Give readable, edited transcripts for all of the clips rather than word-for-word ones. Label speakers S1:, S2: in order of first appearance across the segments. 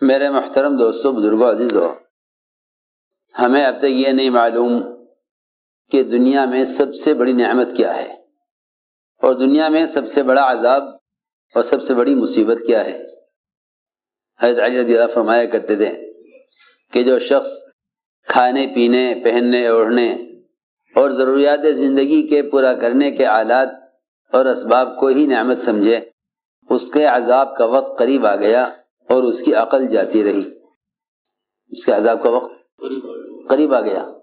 S1: میرے محترم دوستوں، بزرگوں، عزیزوں، ہمیں اب تک یہ نہیں معلوم کہ دنیا میں سب سے بڑی نعمت کیا ہے اور دنیا میں سب سے بڑا عذاب اور سب سے بڑی مصیبت کیا ہے۔ حضرت علی رضی اللہ فرمایا کرتے تھے کہ جو شخص کھانے پینے، پہننے، اوڑھنے اور ضروریات زندگی کے پورا کرنے کے آلات اور اسباب کو ہی نعمت سمجھے، اس کے عذاب کا وقت قریب آ گیا اور اس کی عقل جاتی رہی۔ اس کے عذاب کا وقت قریب آ گیا۔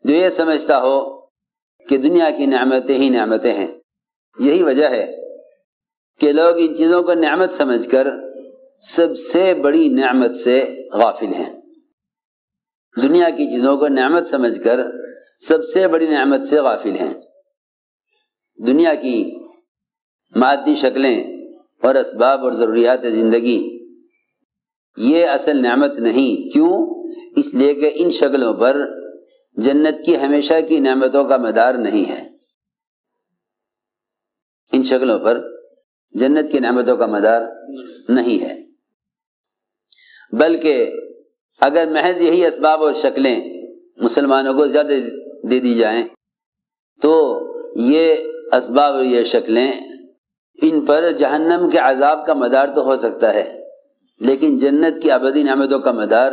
S1: جو یہ سمجھتا ہو کہ دنیا کی نعمتیں ہی نعمتیں ہیں، یہی وجہ ہے کہ لوگ ان چیزوں کو نعمت سمجھ کر سب سے بڑی نعمت سے غافل ہیں۔ دنیا کی چیزوں کو نعمت سمجھ کر سب سے بڑی نعمت سے غافل ہیں۔ دنیا کی مادی شکلیں اور اسباب اور ضروریات زندگی یہ اصل نعمت نہیں۔ کیوں؟ اس لیے کہ ان شکلوں پر جنت کی ہمیشہ کی نعمتوں کا مدار نہیں ہے۔ ان شکلوں پر جنت کی نعمتوں کا مدار نہیں ہے، بلکہ اگر محض یہی اسباب اور شکلیں مسلمانوں کو زیادہ دے دی جائیں تو یہ اسباب اور یہ شکلیں ان پر جہنم کے عذاب کا مدار تو ہو سکتا ہے، لیکن جنت کی ابدی نعمتوں کا مدار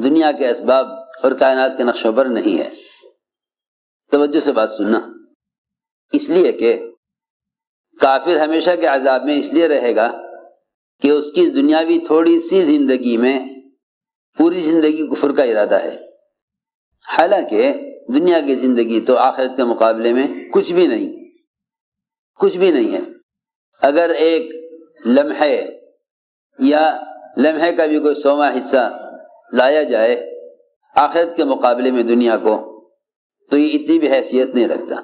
S1: دنیا کے اسباب اور کائنات کے نقشوں پر نہیں ہے۔ توجہ سے بات سننا، اس لیے کہ کافر ہمیشہ کے عذاب میں اس لیے رہے گا کہ اس کی دنیاوی تھوڑی سی زندگی میں پوری زندگی کفر کا ارادہ ہے، حالانکہ دنیا کی زندگی تو آخرت کے مقابلے میں کچھ بھی نہیں ہے۔ اگر ایک لمحے یا لمحے کا بھی کوئی 100واں حصہ لایا جائے آخرت کے مقابلے میں دنیا کو، تو یہ اتنی بھی حیثیت نہیں رکھتا،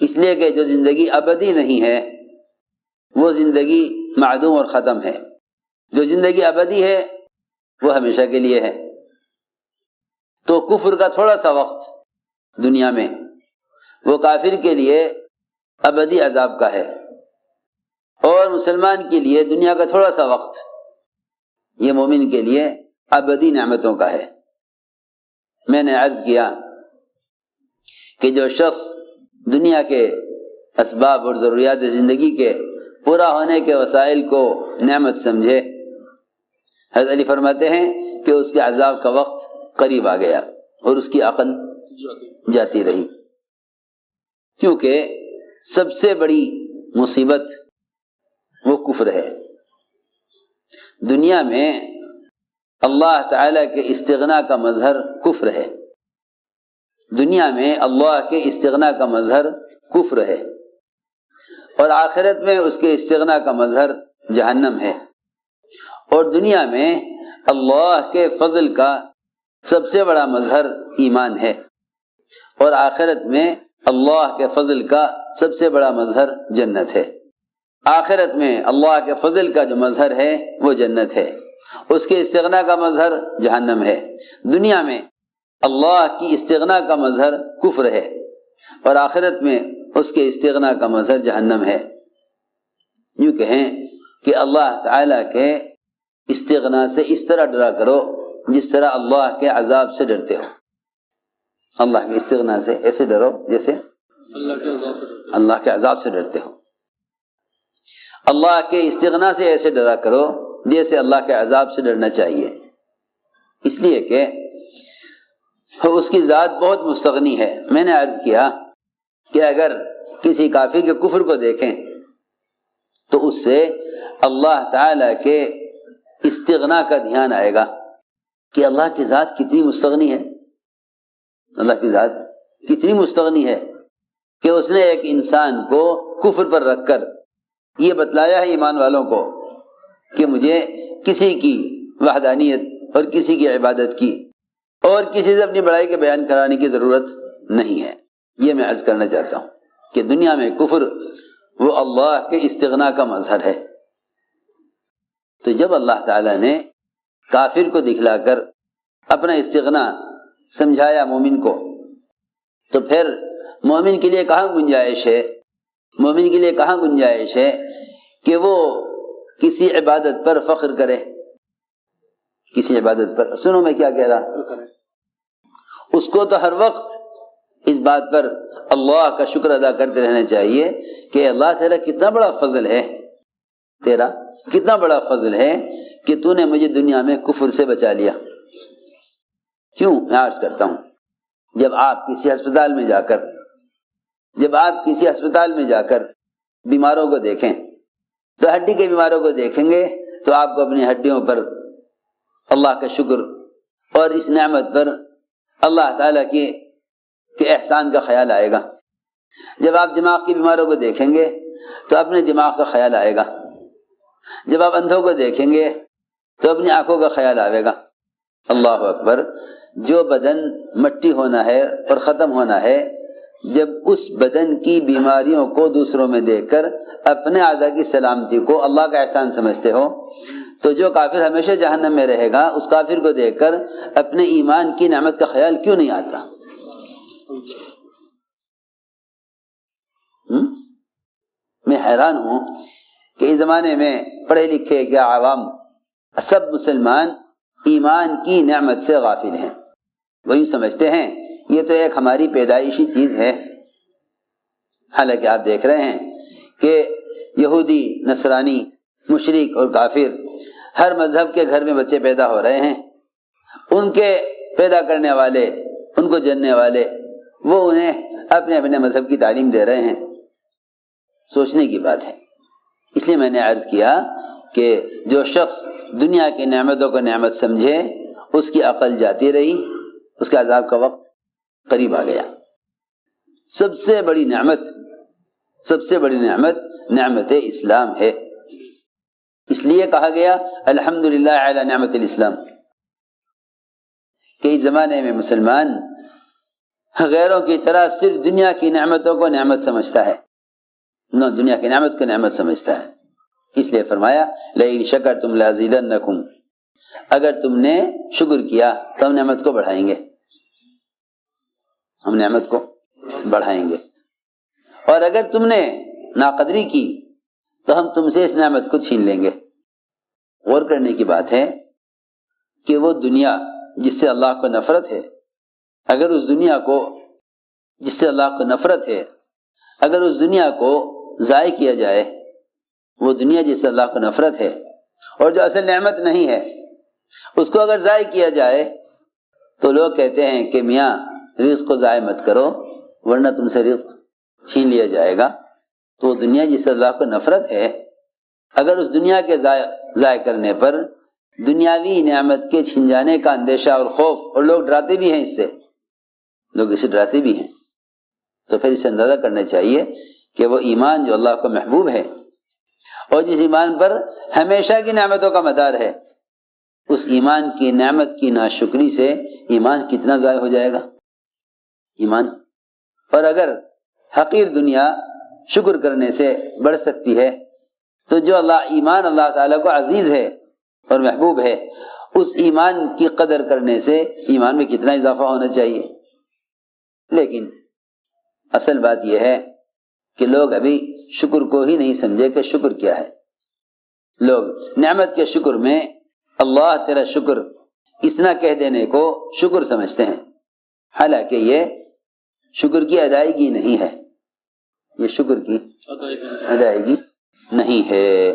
S1: اس لیے کہ جو زندگی ابدی نہیں ہے وہ زندگی معدوم اور ختم ہے۔ جو زندگی ابدی ہے وہ ہمیشہ کے لیے ہے۔ تو کفر کا تھوڑا سا وقت دنیا میں وہ کافر کے لیے ابدی عذاب کا ہے، اور مسلمان کے لیے دنیا کا تھوڑا سا وقت یہ مومن کے لیے ابدی نعمتوں کا ہے۔ میں نے عرض کیا کہ جو شخص دنیا کے اسباب اور ضروریات زندگی کے پورا ہونے کے وسائل کو نعمت سمجھے، حضرت علی فرماتے ہیں کہ اس کے عذاب کا وقت قریب آ گیا اور اس کی عقل جاتی رہی، کیونکہ سب سے بڑی مصیبت وہ کفر ہے۔ دنیا میں اللہ تعالیٰ کے استغنا کا مظہر کفر ہے، دنیا میں اللہ کے استغنا کا مظہر کفر ہے، اور آخرت میں اس کے استغنا کا مظہر جہنم ہے۔ اور دنیا میں اللہ کے فضل کا سب سے بڑا مظہر ایمان ہے، اور آخرت میں اللہ کے فضل کا سب سے بڑا مظہر جنت ہے۔ آخرت میں اللہ کے فضل کا جو مظہر ہے وہ جنت ہے، اس کے استغنا کا مظہر جہنم ہے۔ دنیا میں اللہ کی استغنا کا مظہر کفر ہے، اور آخرت میں اس کے استغنا کا مظہر جہنم ہے۔ یوں کہیں کہ اللہ تعالیٰ کے استغنا سے اس طرح ڈرا کرو جس طرح اللہ کے عذاب سے ڈرتے ہو۔ اللہ کے استغنا سے ایسے ڈرو جیسے اللہ کے عذاب سے ڈرتے ہو۔ اللہ کے استغنا سے ایسے ڈرا کرو جیسے اللہ کے عذاب سے ڈرنا چاہیے، اس لیے کہ اس کی ذات بہت مستغنی ہے۔ میں نے عرض کیا کہ اگر کسی کافر کے کفر کو دیکھیں تو اس سے اللہ تعالیٰ کے استغنا کا دھیان آئے گا کہ اللہ کی ذات کتنی مستغنی ہے، اللہ کی ذات کتنی مستغنی ہے کہ اس نے ایک انسان کو کفر پر رکھ کر یہ بتلایا ہے ایمان والوں کو کہ مجھے کسی کی وحدانیت اور کسی کی عبادت کی اور کسی سے اپنی بڑائی کے بیان کرانے کی ضرورت نہیں ہے۔ یہ میں عرض کرنا چاہتا ہوں کہ دنیا میں کفر وہ اللہ کے استغنا کا مظہر ہے۔ تو جب اللہ تعالیٰ نے کافر کو دکھلا کر اپنا استغنا سمجھایا مومن کو، تو پھر مومن کے لیے کہاں گنجائش ہے کہ وہ کسی عبادت پر فخر کرے، کسی عبادت پر، سنو میں کیا کہہ رہا، اس کو تو ہر وقت اس بات پر اللہ کا شکر ادا کرتے رہنا چاہیے کہ اللہ تیرا کتنا بڑا فضل ہے، تیرا کتنا بڑا فضل ہے کہ تو نے مجھے دنیا میں کفر سے بچا لیا۔ کیوں میں عرض کرتا ہوں، جب آپ کسی ہسپتال میں جا کر بیماروں کو دیکھیں تو ہڈی کے بیماروں کو دیکھیں گے تو آپ کو اپنی ہڈیوں پر اللہ کا شکر اور اس نعمت پر اللہ تعالیٰ کے احسان کا خیال آئے گا۔ جب آپ دماغ کے بیماروں کو دیکھیں گے تو اپنے دماغ کا خیال آئے گا۔ جب آپ اندھوں کو دیکھیں گے تو اپنی آنکھوں کا خیال آئے گا۔ اللہ اکبر، جو بدن مٹی ہونا ہے اور ختم ہونا ہے، جب اس بدن کی بیماریوں کو دوسروں میں دیکھ کر اپنے اعضاء کی سلامتی کو اللہ کا احسان سمجھتے ہو، تو جو کافر ہمیشہ جہنم میں رہے گا، اس کافر کو دیکھ کر اپنے ایمان کی نعمت کا خیال کیوں نہیں آتا؟ میں حیران ہوں کہ اس زمانے میں پڑھے لکھے کیا عوام سب مسلمان ایمان کی نعمت سے غافل ہیں۔ وہ یوں سمجھتے ہیں یہ تو ایک ہماری پیدائشی چیز ہے، حالانکہ آپ دیکھ رہے ہیں کہ یہودی، نصرانی، مشرک اور کافر ہر مذہب کے گھر میں بچے پیدا ہو رہے ہیں، ان کے پیدا کرنے والے، ان کو جننے والے، وہ انہیں اپنے اپنے مذہب کی تعلیم دے رہے ہیں۔ سوچنے کی بات ہے۔ اس لیے میں نے عرض کیا کہ جو شخص دنیا کی نعمتوں کو نعمت سمجھے، اس کی عقل جاتی رہی، اس کے عذاب کا وقت قریب آ گیا۔ سب سے بڑی نعمت نعمت اسلام ہے۔ اس لیے کہا گیا الحمدللہ علی نعمت الاسلام، کہ اس زمانے میں مسلمان غیروں کی طرح صرف دنیا کی نعمتوں کو نعمت سمجھتا ہے، دنیا کی نعمت کو نعمت سمجھتا ہے۔ اس لیے فرمایا لئن شکرتم لازیدنکم، اگر تم نے شکر کیا تو ہم نعمت کو بڑھائیں گے، ہم نعمت کو بڑھائیں گے، اور اگر تم نے ناقدری کی تو ہم تم سے اس نعمت کو چھین لیں گے۔ غور کرنے کی بات ہے کہ وہ دنیا جس سے اللہ کو نفرت ہے، اگر اس دنیا کو جس سے اللہ کو نفرت ہے، اگر اس دنیا کو ضائع کیا جائے، وہ دنیا جس سے اللہ کو نفرت ہے اور جو اصل نعمت نہیں ہے، اس کو اگر ضائع کیا جائے تو لوگ کہتے ہیں کہ میاں رزق کو ضائع مت کرو ورنہ تم سے رزق چھین لیا جائے گا۔ تو دنیا جس سے اللہ کو نفرت ہے، اگر اس دنیا کے ضائع کرنے پر دنیاوی نعمت کے چھن جانے کا اندیشہ اور خوف، اور لوگ ڈراتے بھی ہیں، اس سے لوگ اسے ڈراتے بھی ہیں، تو پھر اسے اندازہ کرنا چاہیے کہ وہ ایمان جو اللہ کو محبوب ہے اور جس ایمان پر ہمیشہ کی نعمتوں کا مدار ہے، اس ایمان کی نعمت کی ناشکری سے ایمان کتنا ضائع ہو جائے گا ایمان۔ اور اگر حقیر دنیا شکر کرنے سے بڑھ سکتی ہے تو جو ایمان اللہ تعالیٰ کو عزیز ہے اور محبوب ہے، اس ایمان کی قدر کرنے سے ایمان میں کتنا اضافہ ہونا چاہیے۔ لیکن اصل بات یہ ہے کہ لوگ ابھی شکر کو ہی نہیں سمجھے کہ شکر کیا ہے۔ لوگ نعمت کے شکر میں اللہ تیرا شکر اتنا کہہ دینے کو شکر سمجھتے ہیں، حالانکہ یہ شکر کی ادائیگی نہیں ہے، یہ شکر کی ادائیگی نہیں ہے۔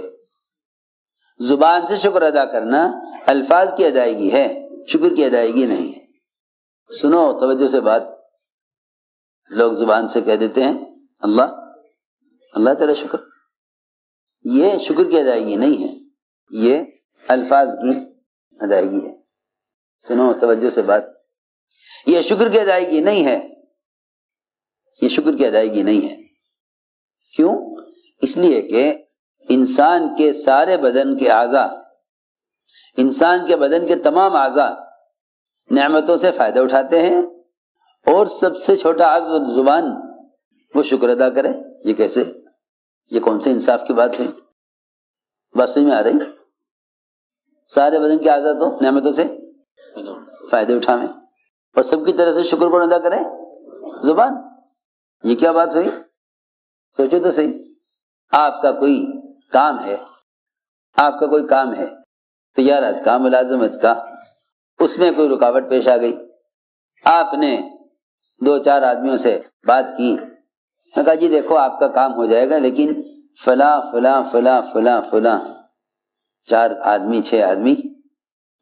S1: زبان سے شکر ادا کرنا الفاظ کی ادائیگی ہے، شکر کی ادائیگی نہیں ہے۔ سنو توجہ سے بات، لوگ زبان سے کہہ دیتے ہیں اللہ تیرا شکر، یہ شکر کی ادائیگی نہیں ہے، یہ الفاظ کی ادائیگی ہے۔ سنو توجہ سے بات، یہ شکر کی ادائیگی نہیں ہے، یہ شکر کی ادائیگی نہیں ہے۔ کیوں؟ اس لیے کہ انسان کے سارے بدن کے اعضاء، انسان کے بدن کے تمام اعضاء نعمتوں سے فائدہ اٹھاتے ہیں، اور سب سے چھوٹا عضو زبان وہ شکر ادا کرے۔ یہ کیسے؟ یہ کون سے انصاف کی بات ہوئی؟ بات سمجھ میں آ رہی؟ سارے بدن کے اعضاء تو نعمتوں سے فائدے اٹھاویں اور سب کی طرح سے شکر کون ادا کرے؟ زبان۔ یہ کیا بات ہوئی؟ سوچو تو صحیح۔ آپ کا کوئی کام ہے، آپ کا کوئی کام ہے تجارت کا ملازمت کا، اس میں کوئی رکاوٹ پیش آ گئی، آپ نے 2-4 آدمیوں سے بات کی، میں کہا جی دیکھو آپ کا کام ہو جائے گا لیکن فلاں فلاں فلاں فلاں فلاں 4 آدمی 6 آدمی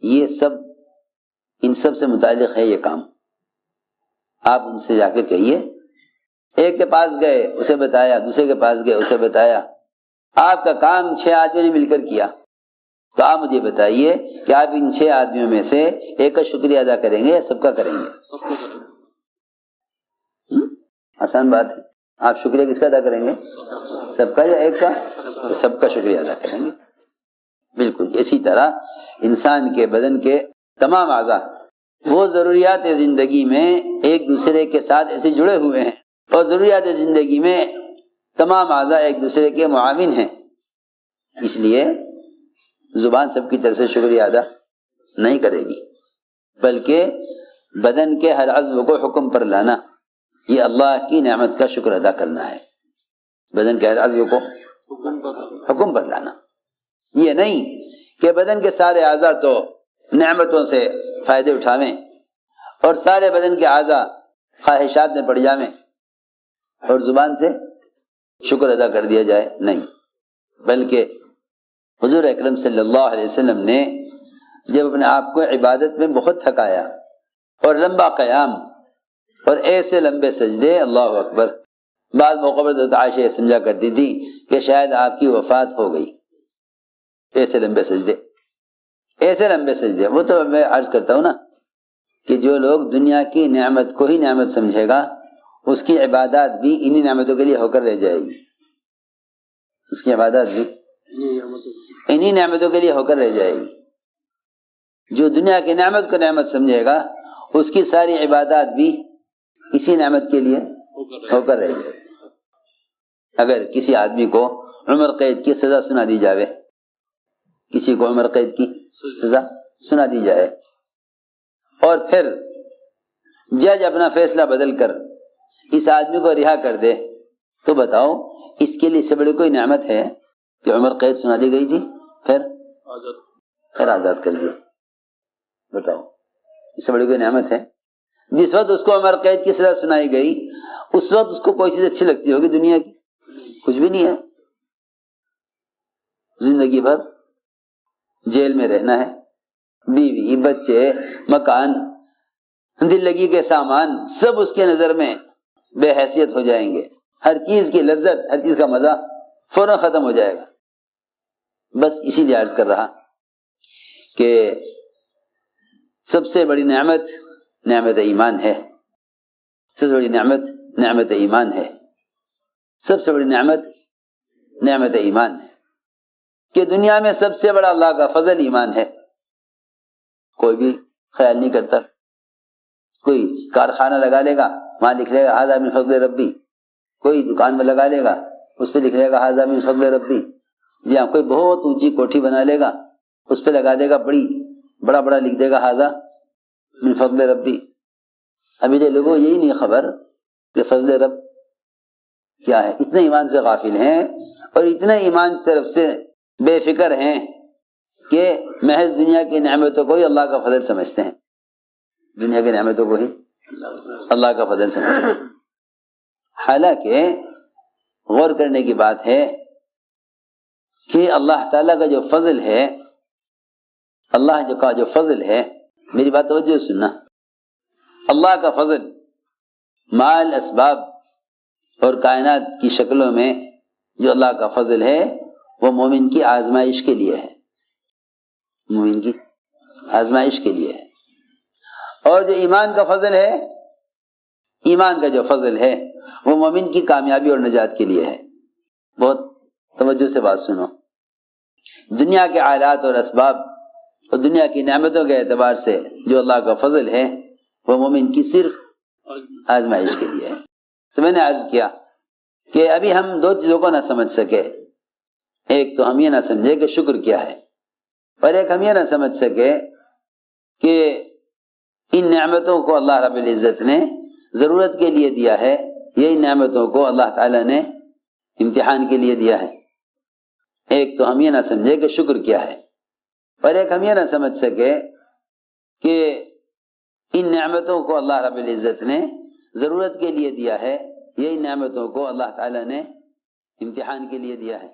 S1: یہ سب ان سب سے متعلق ہے یہ کام، آپ ان سے جا کے کہیے۔ ایک کے پاس گئے اسے بتایا، دوسرے کے پاس گئے اسے بتایا، آپ کا کام 6 آدمیوں نے مل کر کیا، تو آپ مجھے بتائیے کہ آپ ان 6 آدمیوں میں سے ایک کا شکریہ ادا کریں گے یا سب کا کریں گے؟ آسان بات ہے، آپ شکریہ کس کا ادا کریں گے؟ سب کا یا ایک کا؟ تو سب کا شکریہ ادا کریں گے۔ بالکل اسی طرح انسان کے بدن کے تمام اعضاء وہ ضروریات زندگی میں ایک دوسرے کے ساتھ ایسے جڑے ہوئے ہیں، اور ضروریات زندگی میں تمام اعضاء ایک دوسرے کے معاون ہیں، اس لیے زبان سب کی طرف سے شکریہ ادا نہیں کرے گی، بلکہ بدن کے ہر عضو کو حکم پر لانا، یہ اللہ کی نعمت کا شکر ادا کرنا ہے۔ بدن کے ہر عضو کو حکم پر لانا، یہ نہیں کہ بدن کے سارے اعضاء تو نعمتوں سے فائدے اٹھاویں اور سارے بدن کے اعضاء خواہشات میں پڑ جاویں اور زبان سے شکر ادا کر دیا جائے، نہیں، بلکہ حضور اکرم صلی اللہ علیہ وسلم نے جب اپنے آپ کو عبادت میں بہت تھکایا اور لمبا قیام اور ایسے لمبے سجدے، اللہ اکبر، بعض موقع پر حضرت عائشہ یہ سمجھا کرتی تھی کہ شاید آپ کی وفات ہو گئی، ایسے لمبے سجدے، ایسے لمبے سجدے۔ وہ تو میں عرض کرتا ہوں نا کہ جو لوگ دنیا کی نعمت کو ہی نعمت سمجھے گا اس کی عبادات بھی انہی نعمتوں کے لیے ہو کر رہ جائے گی، اس کی عبادات بھی انہی نعمتوں کے لیے ہو کر رہ جائے گی۔ جو دنیا کی نعمت کو نعمت سمجھے گا اس کی ساری عبادات بھی اسی نعمت کے لیے ہو کر رہ جائے گی۔ اگر کسی آدمی کو عمر قید کی سزا سنا دی جاوے، کسی کو عمر قید کی سزا سنا دی جائے اور پھر جج اپنا فیصلہ بدل کر اس آدمی کو رہا کر دے، تو بتاؤ اس کے لیے اس سے بڑی کوئی نعمت ہے کہ عمر قید سنا دی گئی تھی پھر آزاد کر دیا؟ بتاؤ اس سے بڑی کوئی نعمت ہے؟ جس وقت اس کو عمر قید کی سزا سنائی گئی اس وقت اس کو کوئی چیز اچھی لگتی ہوگی دنیا کی؟ کچھ بھی نہیں ہے۔ زندگی بھر جیل میں رہنا ہے، بیوی بچے مکان دل لگی کے سامان سب اس کے نظر میں بے حیثیت ہو جائیں گے، ہر چیز کی لذت ہر چیز کا مزہ فوراً ختم ہو جائے گا۔ بس اسی لیے عرض کر رہا کہ سب سے بڑی نعمت نعمت ایمان ہے، سب سے بڑی نعمت نعمت ایمان ہے، سب سے بڑی نعمت نعمت ایمان ہے، کہ دنیا میں سب سے بڑا اللہ کا فضل ایمان ہے۔ کوئی بھی خیال نہیں کرتا، کوئی کارخانہ لگا لے گا وہاں لکھ لے گا ھذا من فضل ربی، کوئی دکان میں لگا لے گا اس پہ لکھ لے گا ھذا من فضل ربی، جی ہاں، کوئی بہت اونچی کوٹھی بنا لے گا اس پہ لگا دے گا بڑا بڑا لکھ دے گا ھذا من فضل ربی۔ ابھی جو لوگوں یہی نہیں خبر کہ فضل رب کیا ہے، اتنے ایمان سے غافل ہیں اور اتنے ایمان کی طرف سے بے فکر ہیں کہ محض دنیا کی نعمتوں کو ہی اللہ کا فضل سمجھتے ہیں، دنیا کی نعمتوں کو ہی اللہ کا فضل سمجھتے ہیں۔ حالانکہ غور کرنے کی بات ہے کہ اللہ تعالیٰ کا جو فضل ہے، اللہ کا جو فضل ہے، میری بات توجہ سننا، اللہ کا فضل مال اسباب اور کائنات کی شکلوں میں جو اللہ کا فضل ہے وہ مومن کی آزمائش کے لیے ہے، مومن کی آزمائش کے لیے ہے۔ اور جو ایمان کا فضل ہے، ایمان کا جو فضل ہے وہ مومن کی کامیابی اور نجات کے لیے ہے۔ بہت توجہ سے بات سنو، دنیا کے آلات اور اسباب اور دنیا کی نعمتوں کے اعتبار سے جو اللہ کا فضل ہے وہ مومن کی صرف آزمائش کے لیے ہے۔ تو میں نے عرض کیا کہ ابھی ہم 2 چیزوں کو نہ سمجھ سکے، ایک تو ہم یہ نہ سمجھے کہ شکر کیا ہے، اور ایک ہم یہ نہ سمجھ سکے کہ ان نعمتوں کو اللہ رب العزت نے ضرورت کے لیے دیا ہے، یہ ان نعمتوں کو اللہ تعالیٰ نے امتحان کے لیے دیا ہے۔ ایک تو ہم یہ نہ سمجھے کہ شکر کیا ہے، اور ایک ہم یہ نہ سمجھ سکے کہ ان نعمتوں کو اللہ رب العزت نے ضرورت کے لیے دیا ہے، یا ان نعمتوں کو اللہ تعالیٰ نے امتحان کے لیے دیا ہے۔